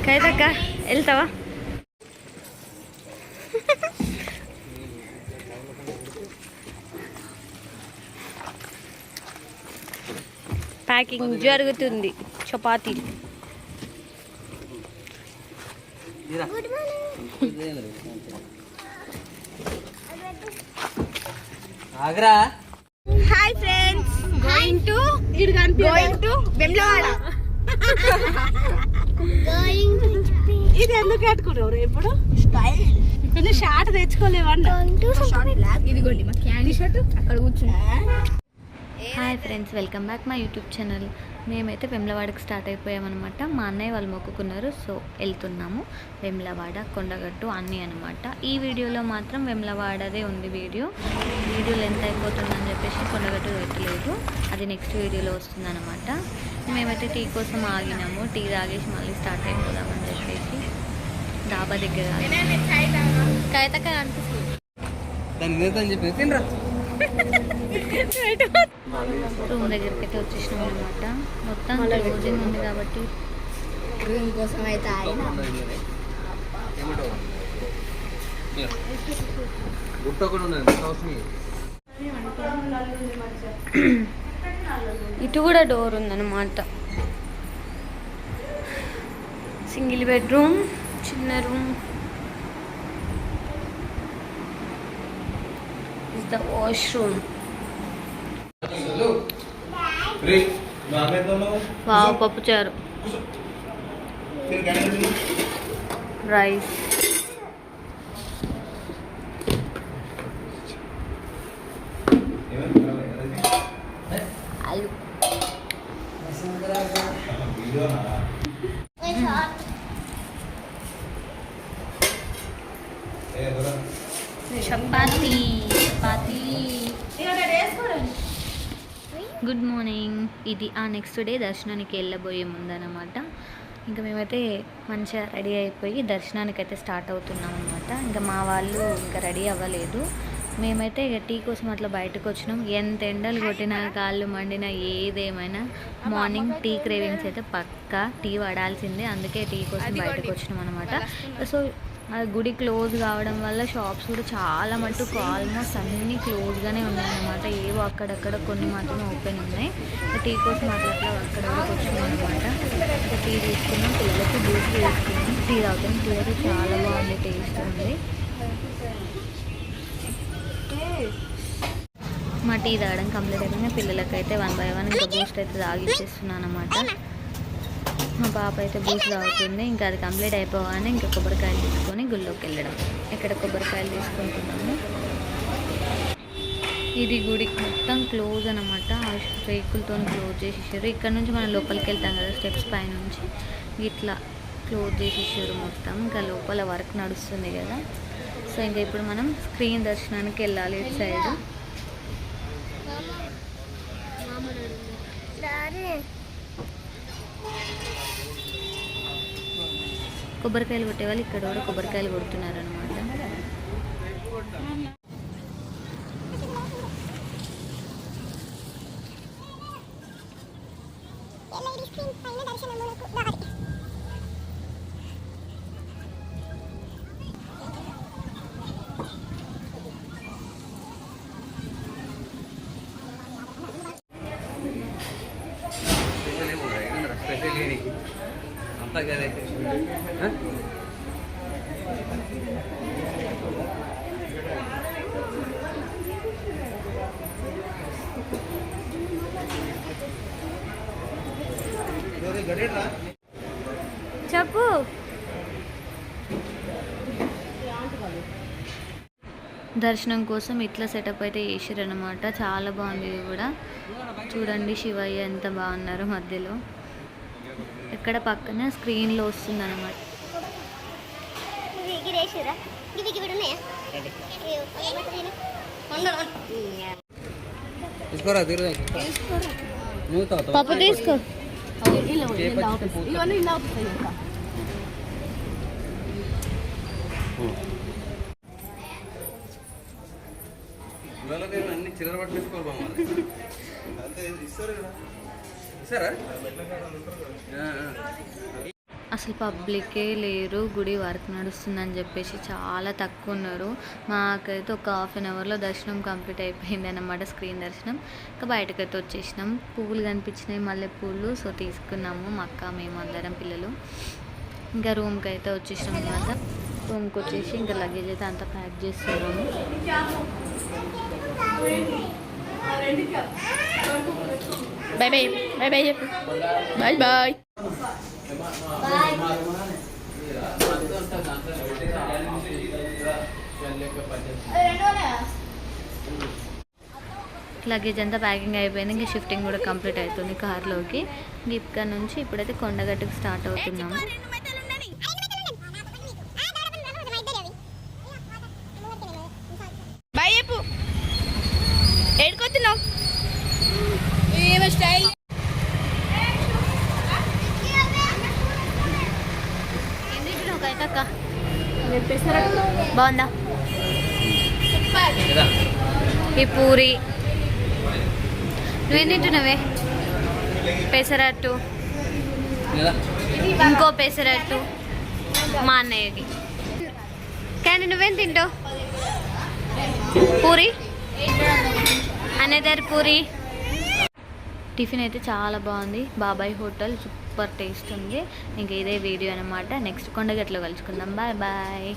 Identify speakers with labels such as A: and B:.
A: కైతక్క వెళ్తావా? ప్యాకింగ్ జరుగుతుంది. చపాతీలు hi friends, going to Vemulawada. ఇది ఎందుకు కట్టుకున్నావు? ఇప్పుడు ఇప్పుడు షార్ట్ తెచ్చుకోలేవన్నా. ఇదిగోండి మా క్యాండీ షర్ట్ అక్కడ కూర్చున్నా. Hi friends, welcome back my YouTube channel. మేమైతే వెమ్లవాడకి స్టార్ట్ అయిపోయామన్నమాట. మా అన్నయ్య వాళ్ళు మొక్కుకున్నారు, సో వెళ్తున్నాము. వెమ్లవాడ, కొండగట్టు అన్నీ అనమాట. ఈ వీడియోలో మాత్రం వెమ్లవాడదే ఉంది. వీడియో లెంత్ అయిపోతుందని చెప్పేసి కొండగట్టు పెట్టలేదు, అది నెక్స్ట్ వీడియోలో వస్తుందన్నమాట. మేమైతే టీ కోసం ఆగినాము. టీ తాగేసి మళ్ళీ స్టార్ట్ అయిపోదామని చెప్పేసి డాబా దగ్గర కైతక్క అనిపిస్తుంది. రూమ్ దగ్గరికి అయితే వచ్చేసినాం అనమాట. మొత్తం క్లోజింగ్ ఉంది కాబట్టి రూమ్ కోసం అయితే ఇటు కూడా డోర్ ఉందన్నమాట. సింగిల్ బెడ్రూమ్, చిన్న room. Is the washroom. Wow, పప్పుచారు, రైస్, ఆలు. చపాతీ. Good morning. ఇది ఆ నెక్స్ట్ డే దర్శనానికి వెళ్ళబోయే ముందనమాట. ఇంకా మేమైతే మంచిగా రెడీ అయిపోయి దర్శనానికి అయితే స్టార్ట్ అవుతున్నాం అనమాట. ఇంకా మా వాళ్ళు ఇంకా రెడీ అవ్వలేదు. మేమైతే ఇక టీ కోసం అట్లా బయటకు వచ్చినాం. ఎంత ఎండలు కొట్టినా, కాళ్ళు మండినా, ఏదేమైనా మార్నింగ్ టీ క్రేవింగ్స్ అయితే పక్కా టీ పడాల్సిందే. అందుకే టీ కోసం బయటకు వచ్చినాం అనమాట. సో గుడి క్లోజ్ కావడం వల్ల షాప్స్ కూడా చాలా మటుకు ఆల్మోస్ట్ అన్నీ క్లోజ్గానే ఉన్నాయన్నమాట. ఏవో అక్కడక్కడ కొన్ని మాత్రమే ఓపెన్ ఉన్నాయి. టీ కోసం అట్లా అక్కడ వరకు వచ్చినాం అనమాట. టీ తీసుకున్నాం, పిల్లలకి జ్యూస్ తీసుకున్నాం. టీ తాగుతాం. టీ అయితే చాలా బాగుంది, టేస్ట్ ఉంది. మా టీ తాగడం కంప్లీట్ అయిపోయింది. పిల్లలకైతే 1 by 1 ఇంకా బూస్ట్ అయితే తాగిచ్చేస్తున్నాను అనమాట. మా పాప అయితే బూస్ట్ తాగుతుంది. ఇంకా అది కంప్లీట్ అయిపోగానే ఇంకా కొబ్బరికాయలు తీసుకొని గుళ్ళోకి వెళ్ళడం. ఇక్కడ కొబ్బరికాయలు తీసుకుంటున్నాము. ఇది గుడి మొత్తం క్లోజ్ అనమాట. రేకులతో క్లోజ్ చేసేసారు. ఇక్కడ నుంచి మనం లోపలికి వెళ్తాం కదా, స్టెప్స్ పై నుంచి ఇట్లా క్లోజ్ చేసేసారు మొత్తం. ఇంకా లోపల వర్క్ నడుస్తుంది కదా. సో ఇంకా ఇప్పుడు మనం స్క్రీన్ దర్శనానికి వెళ్ళాలి. ఇటు సైడ్ కొబ్బరికాయలు కొట్టేవాళ్ళు ఇక్కడ కూడా కొబ్బరికాయలు కొడుతున్నారు అనమాట. చెప్పు. దర్శనం కోసం ఇట్లా సెటప్ అయితే చేసిరన్నమాట. చాలా బాగుంది. ఇది కూడా చూడండి, శివయ్య ఎంత బాగున్నారు మధ్యలో. ఇక్కడ పక్కన స్క్రీన్లో వస్తుంది అనమాట. పప్పు తీసుకో.
B: అన్ని చిల్లర పట్టేసుకోవాలి. అంతే ఇస్తారు కదా.
A: అసలు పబ్లికే లేరు, గుడి వర్క్ నడుస్తుందని చెప్పేసి చాలా తక్కువ ఉన్నారు. మాకైతే ఒక ½ అవర్లో దర్శనం కంప్లీట్ అయిపోయింది అన్నమాట, స్క్రీన్ దర్శనం. ఇంకా బయటకైతే వచ్చేసినాం. పువ్వులు కనిపించినాయి, మల్లెపూలు. సో తీసుకున్నాము మా అక్క, మేము అందరం పిల్లలు. ఇంకా రూమ్కి అయితే వచ్చేసినాం అనమాట. రూమ్కి వచ్చేసి ఇంకా లగేజ్ అయితే అంతా ప్యాక్ చేస్తున్నాము.
B: బాయ్ బాయ్ బాయ్ బాయ్ చెప్పు. Bye bye.
A: లగేజ్ అంతా ప్యాకింగ్ అయిపోయింది. ఇంకా షిఫ్టింగ్ కూడా కంప్లీట్ అవుతుంది కార్లోకి. ఇక్కడ నుంచి ఇప్పుడైతే కొండగట్టుకు స్టార్ట్ అవుతున్నాము.
B: బాయ్ చెప్పు. ఏడుకొస్తున్నావు స్టైల్.
A: బాగుందా ఈ పూరి? నువ్వేం తింటున్నావే? పెసరట్టు, ఇంకో పెసరట్టు మా అన్నయ్యకి. కానీ నువ్వేం తింటావు? పూరి, అనదర్ పూరి. టిఫిన్ అయితే చాలా బాగుంది. బాబాయ్ హోటల్ సూపర్ టేస్ట్ ఉంది. ఇంకా ఇదే వీడియో అనమాట. నెక్స్ట్ కొండగట్లో కలుసుకుందాం. Bye bye.